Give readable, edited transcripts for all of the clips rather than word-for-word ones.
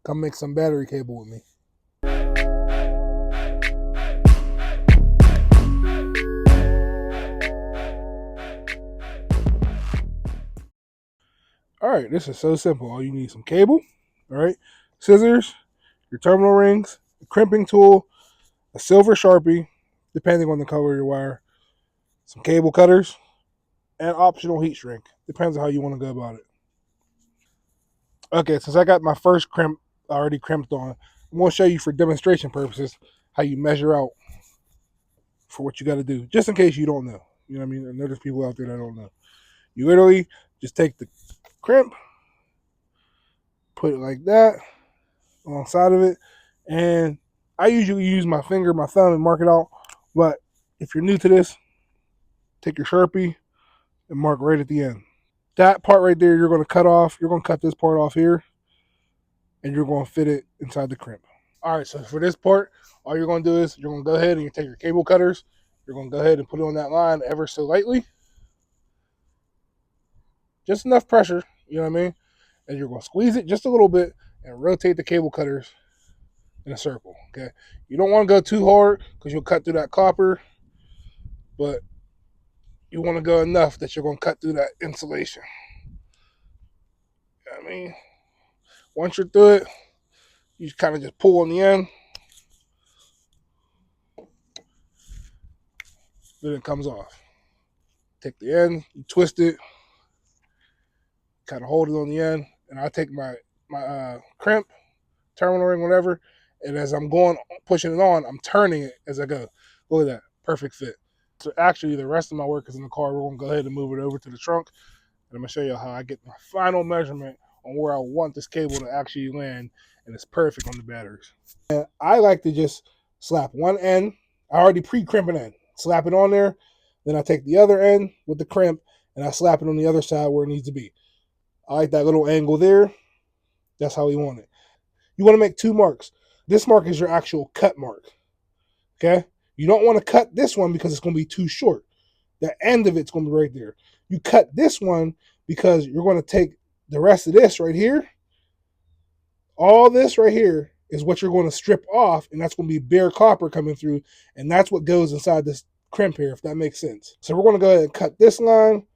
Come make some battery cable with me. All right, this is so simple. All you need is some cable, all right, scissors, your terminal rings, a crimping tool, a silver Sharpie, depending on the color of your wire, some cable cutters, and optional heat shrink. Depends on how you want to go about it. Okay, since I got my first crimp already crimped on, I'm going to show you for demonstration purposes how you measure out for what you got to do, just in case you don't know. You know what I mean? I know there's people out there that don't know. You literally just take the crimp, put it like that alongside of it, and I usually use my finger, my thumb, and mark it out. But if you're new to this, take your Sharpie and mark right at the end. That part right there, you're going to cut off. You're going to cut this part off here, and you're going to fit it inside the crimp. All right, so for this part, all you're going to do is you're going to go ahead and you take your cable cutters. You're going to go ahead and put it on that line ever so lightly. Just enough pressure, you know what I mean? And you're going to squeeze it just a little bit and rotate the cable cutters in a circle, okay? You don't want to go too hard because you'll cut through that copper, but you want to go enough that you're going to cut through that insulation. You know what I mean? Once you're through it, you kind of just pull on the end. Then it comes off. Take the end, you twist it, kind of hold it on the end, and I take my crimp, terminal ring, whatever, and as I'm going, pushing it on, I'm turning it as I go. Look at that, perfect fit. So actually, the rest of my work is in the car. We're going to go ahead and move it over to the trunk, and I'm going to show you how I get my final measurement on where I want this cable to actually land, and it's perfect on the batteries. And I like to just slap one end. I already pre-crimp an end. Slap it on there. Then I take the other end with the crimp, and I slap it on the other side where it needs to be. I like that little angle there. That's how we want it. You want to make 2 marks. This mark is your actual cut mark. Okay? You don't want to cut this one because it's going to be too short. The end of it's going to be right there. You cut this one because you're going to take the rest of this right here. All this right here is what you're going to strip off, and that's going to be bare copper coming through, and that's what goes inside this crimp here, if that makes sense. So we're going to go ahead and cut this line,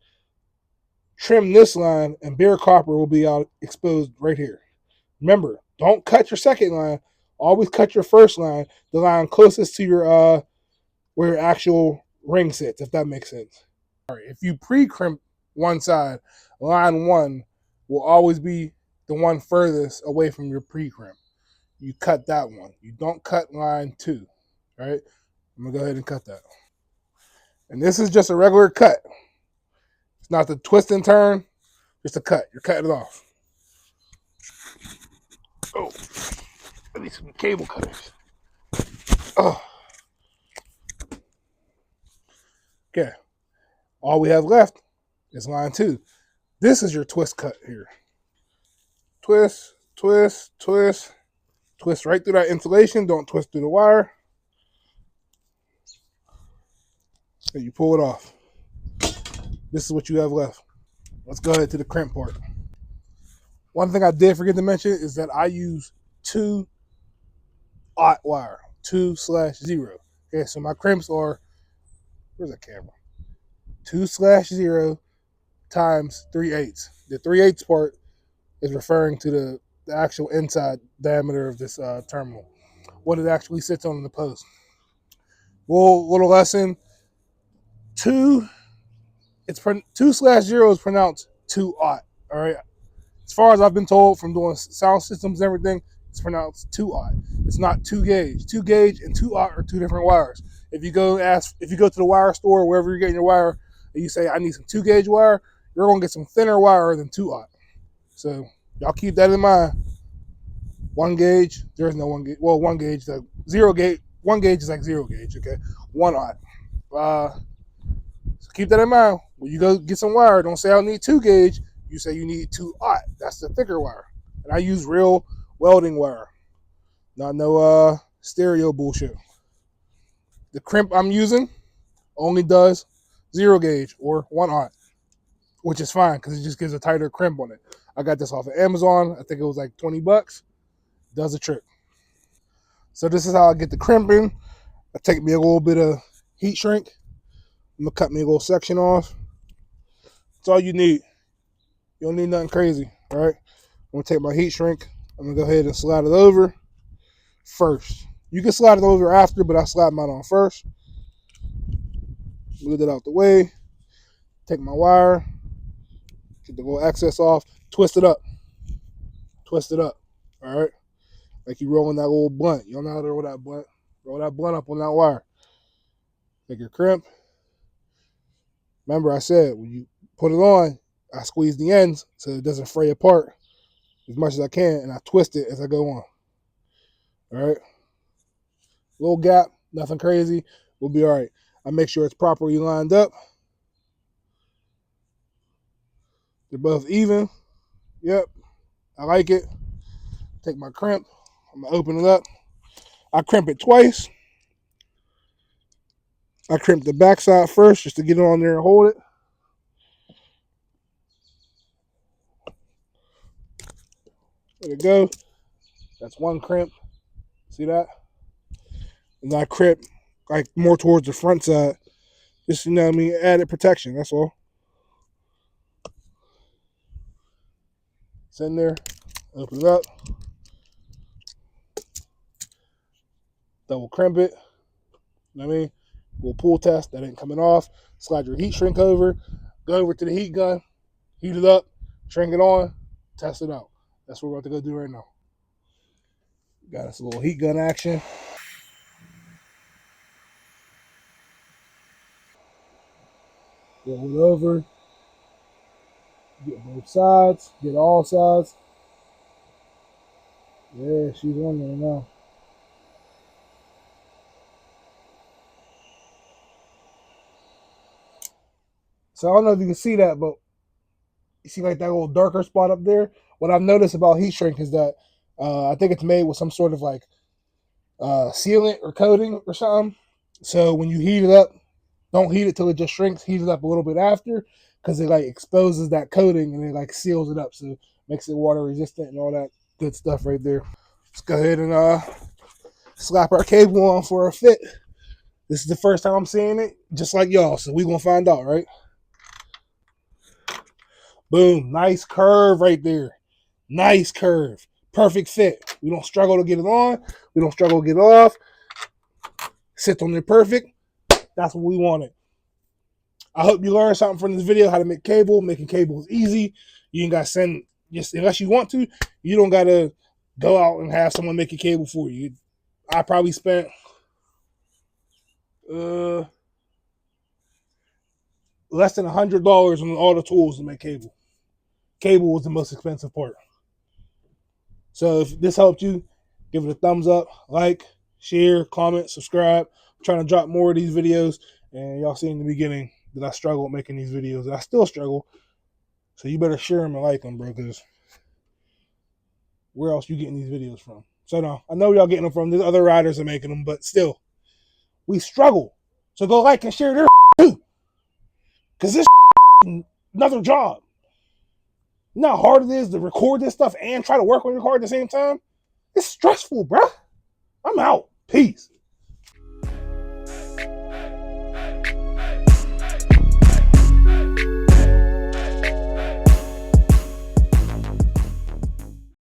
trim this line, and bare copper will be out exposed right here. Remember, don't cut your second line. Always cut your first line, the line closest to your where your actual ring sits, if that makes sense. All right, if you pre-crimp one side, line 1 will always be the one furthest away from your pre-crimp. You cut that one. You don't cut line 2. All right, I'm gonna go ahead and cut that. And this is just a regular cut. It's not the twist and turn, just a cut. You're cutting it off. Oh, I need some cable cutters. Oh. Okay. All we have left is line 2. This is your twist cut here. Twist, twist, twist. Twist right through that insulation. Don't twist through the wire. And you pull it off. This is what you have left. Let's go ahead to the crimp part. One thing I did forget to mention is that I use 2 aught wire, 2/0. Okay, so my crimps are, where's that camera? 2/0 times 3/8. The 3/8 part is referring to the actual inside diameter of this terminal, what it actually sits on in the post. Little lesson: 2/0 is pronounced 2/aught. All right. As far as I've been told from doing sound systems and everything, it's pronounced 2/aught. It's not 2 gauge. 2 gauge and 2/aught are 2 different wires. If you go to the wire store, wherever you're getting your wire, and you say I need some 2 gauge wire, you're gonna get some thinner wire than 2/aught. So y'all keep that in mind. 1 gauge, there's no 1 gauge. Well, 1 gauge, the 0 gauge. 1 gauge is like 0 gauge. Okay, 1/aught. So keep that in mind. When you go get some wire, don't say I need 2 gauge. You say you need 2/aught. That's the thicker wire. And I use real welding wire. Not no stereo bullshit. The crimp I'm using only does 0 gauge or 1/aught, which is fine because it just gives a tighter crimp on it. I got this off of Amazon. I think it was like $20. Does the trick. So this is how I get the crimping. I take me a little bit of heat shrink. I'm gonna cut me a little section off. That's all you need. You don't need nothing crazy. All right. I'm gonna take my heat shrink. I'm gonna go ahead and slide it over first. You can slide it over after, but I slide mine on first. Move it out the way. Take my wire. Get the little excess off. Twist it up. Twist it up. All right. Like you rolling that little blunt. You don't know how to roll that blunt. Roll that blunt up on that wire. Take your crimp. Remember I said when you put it on, I squeeze the ends so it doesn't fray apart as much as I can, and I twist it as I go on. All right. Little gap, nothing crazy. We'll be all right. I make sure it's properly lined up. They're both even. Yep. I like it. Take my crimp. I'm going to open it up. I crimp it twice. I crimp the backside first just to get it on there and hold it. There we go. That's one crimp. See that? And I crimp like more towards the front side. Just, you know what I mean, added protection. That's all. It's in there. Open it up. Double crimp it. You know what I mean? We'll pull test. That ain't coming off. Slide your heat shrink over. Go over to the heat gun. Heat it up. Shrink it on. Test it out. That's what we're about to go do right now. Got us a little heat gun action. Roll it over. Get both sides. Get all sides. Yeah, she's on there now. So I don't know if you can see that, but you see like that little darker spot up there? What I've noticed about heat shrink is that I think it's made with some sort of like sealant or coating or something. So when you heat it up, don't heat it till it just shrinks. Heat it up a little bit after because it like exposes that coating and it like seals it up. So it makes it water resistant and all that good stuff right there. Let's go ahead and slap our cable on for a fit. This is the first time I'm seeing it, just like y'all. So we're going to find out, right? Boom. Nice curve right there. Nice curve. Perfect fit. We don't struggle to get it on. We don't struggle to get it off. Sits on there perfect. That's what we wanted. I hope you learned something from this video, how to make cable. Making cable is easy. You ain't got to send, just unless you want to, you don't got to go out and have someone make a cable for you. I probably spent less than $100 on all the tools to make cable. Cable was the most expensive part. So if this helped you, give it a thumbs up, like, share, comment, subscribe. I'm trying to drop more of these videos, and y'all see in the beginning that I struggle making these videos. I still struggle, so you better share them and like them, bro, because where else you getting these videos from? So no, I know y'all getting them from. There's other riders are making them, but still, we struggle. So go like and share their too, because this another job. You know how hard it is to record this stuff and try to work on your car at the same time? It's stressful, bro. I'm out. Peace.